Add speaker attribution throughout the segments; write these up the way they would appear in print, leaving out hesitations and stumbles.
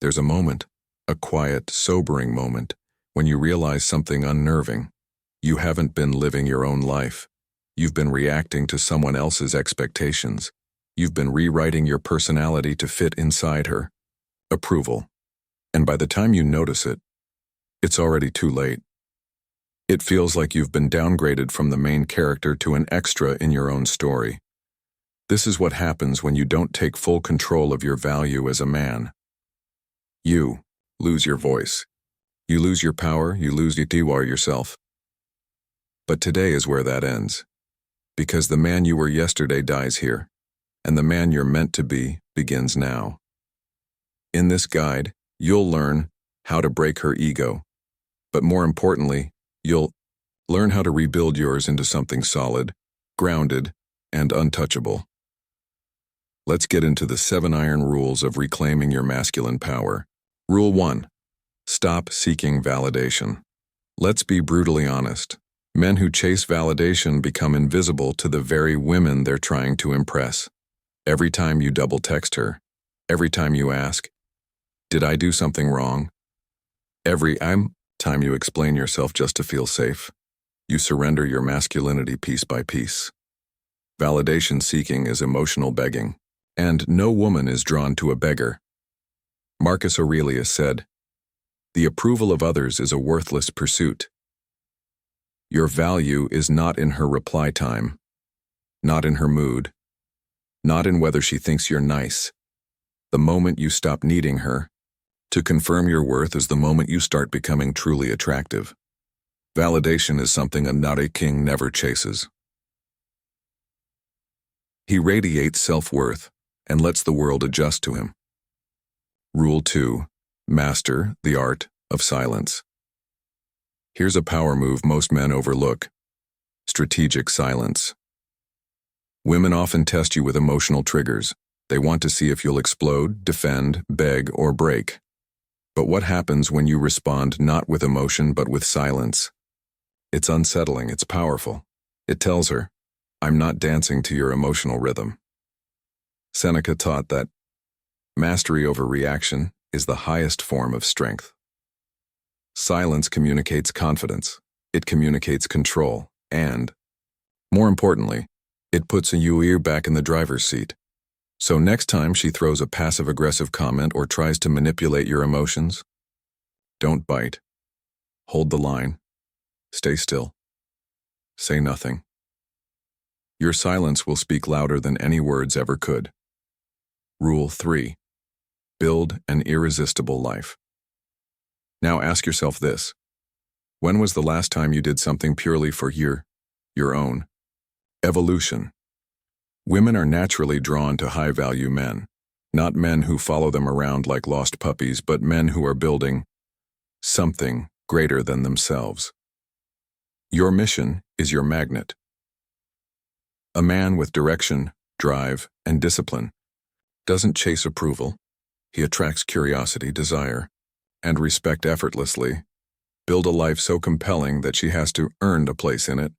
Speaker 1: There's a moment, a quiet, sobering moment, when you realize something unnerving. You haven't been living your own life. You've been reacting to someone else's expectations. You've been rewriting your personality to fit inside her. Approval. And by the time you notice it, it's already too late. It feels like you've been downgraded from the main character to an extra in your own story. This is what happens when you don't take full control of your value as a man. You lose your voice. You lose your power, you lose yourself. But today is where that ends. Because the man you were yesterday dies here, and the man you're meant to be begins now. In this guide, you'll learn how to break her ego, but more importantly, you'll learn how to rebuild yours into something solid, grounded, and untouchable. Let's get into the 7 iron rules of reclaiming your masculine power. Rule 1. Stop seeking validation. Let's be brutally honest. Men who chase validation become invisible to the very women they're trying to impress. Every time you double text her, every time you ask, "Did I do something wrong?" Every time you explain yourself just to feel safe, you surrender your masculinity piece by piece. Validation seeking is emotional begging, and no woman is drawn to a beggar. Marcus Aurelius said, "The approval of others is a worthless pursuit." Your value is not in her reply time, not in her mood, not in whether she thinks you're nice. The moment you stop needing her to confirm your worth is the moment you start becoming truly attractive. Validation is something a naughty king never chases. He radiates self-worth and lets the world adjust to him. Rule 2. Master the art of silence. Here's a power move most men overlook: strategic silence. Women often test you with emotional triggers. They want to see if you'll explode, defend, beg, or break. But what happens when you respond not with emotion but with silence? It's unsettling, it's powerful. It tells her, "I'm not dancing to your emotional rhythm." Seneca taught that mastery over reaction is the highest form of strength. Silence communicates confidence, it communicates control, and, more importantly, it puts your ear back in the driver's seat. So next time she throws a passive-aggressive comment or tries to manipulate your emotions, don't bite. Hold the line. Stay still. Say nothing. Your silence will speak louder than any words ever could. Rule 3. Build an irresistible life. Now ask yourself this: when was the last time you did something purely for your own evolution? Women are naturally drawn to high-value men, not men who follow them around like lost puppies, but men who are building something greater than themselves. Your mission is your magnet. A man with direction, drive, and discipline doesn't chase approval. He attracts curiosity, desire, and respect effortlessly. Build a life so compelling that she has to earn a place in it.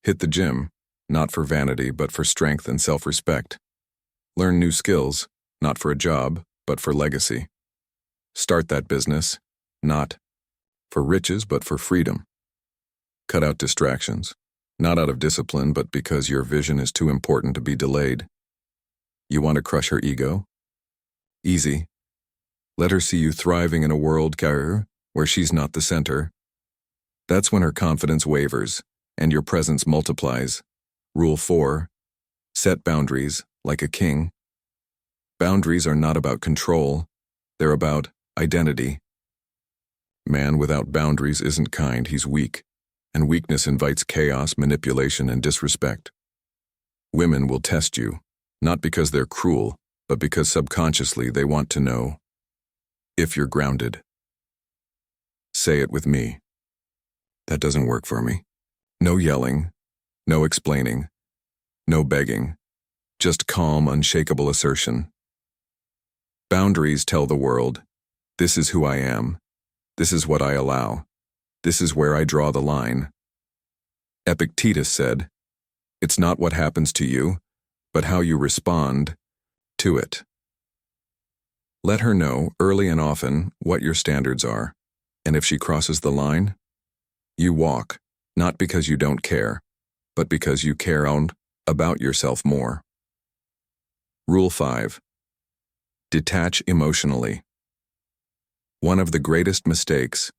Speaker 1: Hit the gym, not for vanity, but for strength and self-respect. Learn new skills, not for a job, but for legacy. Start that business, not for riches, but for freedom. Cut out distractions, not out of discipline, but because your vision is too important to be delayed. You want to crush her ego? Easy. Let her see you thriving in a world where she's not the center. That's when her confidence wavers and your presence multiplies. Rule 4. Set boundaries like a king. Boundaries are not about control, they're about identity. Man without boundaries isn't kind, he's weak, and weakness invites chaos, manipulation, and disrespect. Women will test you, not because they're cruel, but because subconsciously they want to know if you're grounded. Say it with me. That doesn't work for me. No yelling, no explaining, no begging, just calm, unshakable assertion. Boundaries tell the world, this is who I am, this is what I allow, this is where I draw the line. Epictetus said, "It's not what happens to you, but how you respond to it." Let her know, early and often, what your standards are. And if she crosses the line, you walk, not because you don't care, but because you care about yourself more. Rule 5. Detach emotionally. One of the greatest mistakes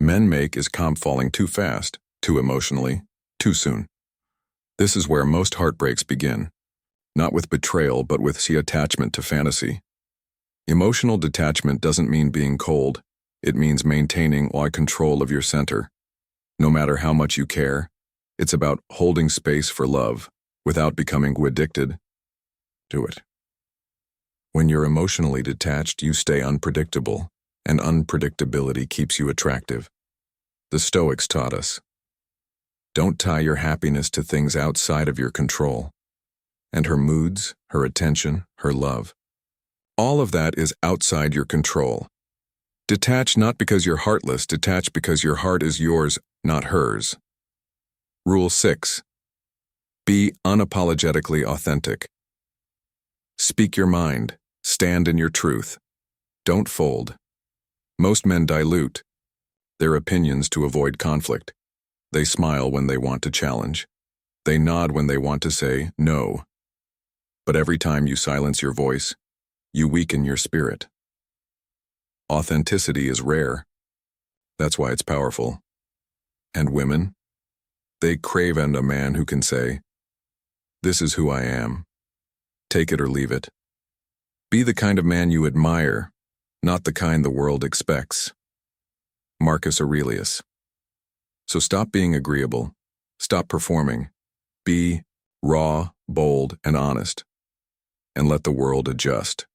Speaker 1: men make is falling too fast, too emotionally, too soon. This is where most heartbreaks begin, not with betrayal but with attachment to fantasy. Emotional detachment doesn't mean being cold, it means maintaining control of your center. No matter how much you care, it's about holding space for love without becoming addicted to it. When you're emotionally detached, you stay unpredictable, and unpredictability keeps you attractive. The Stoics taught us, don't tie your happiness to things outside of your control. And her moods, her attention, her love, all of that is outside your control. Detach not because you're heartless, detach because your heart is yours, not hers. Rule 6. Be unapologetically authentic. Speak your mind. Stand in your truth. Don't fold. Most men dilute their opinions to avoid conflict. They smile when they want to challenge. They nod when they want to say no. But every time you silence your voice, you weaken your spirit. Authenticity is rare. That's why it's powerful. And women? They crave a man who can say, this is who I am. Take it or leave it. Be the kind of man you admire, not the kind the world expects. Marcus Aurelius. So stop being agreeable. Stop performing. Be raw, bold, and honest. And let the world adjust.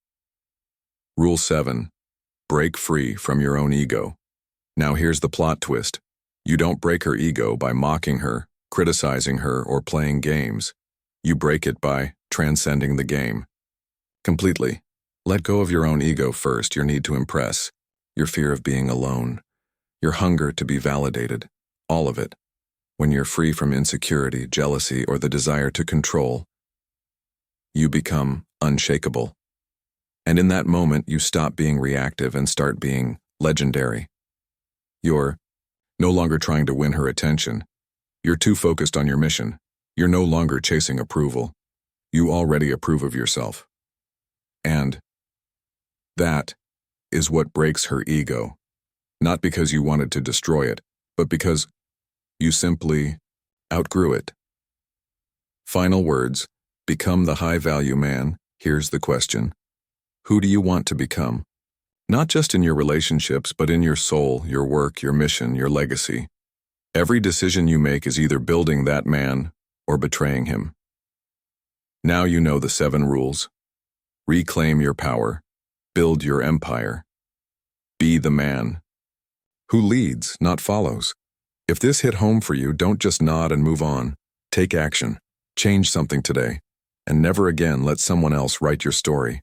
Speaker 1: Rule 7. Break free from your own ego. Now here's the plot twist. You don't break her ego by mocking her, criticizing her, or playing games. You break it by transcending the game. Completely. Let go of your own ego first, your need to impress, your fear of being alone, your hunger to be validated, all of it. When you're free from insecurity, jealousy, or the desire to control, you become unshakable. And in that moment, you stop being reactive and start being legendary. You're no longer trying to win her attention. You're too focused on your mission. You're no longer chasing approval. You already approve of yourself. And that is what breaks her ego. Not because you wanted to destroy it, but because you simply outgrew it. Final words. Become the high-value man. Here's the question. Who do you want to become? Not just in your relationships, but in your soul, your work, your mission, your legacy. Every decision you make is either building that man or betraying him. Now you know the 7 rules. Reclaim your power. Build your empire. Be the man who leads, not follows. If this hit home for you, don't just nod and move on. Take action. Change something today. And never again let someone else write your story.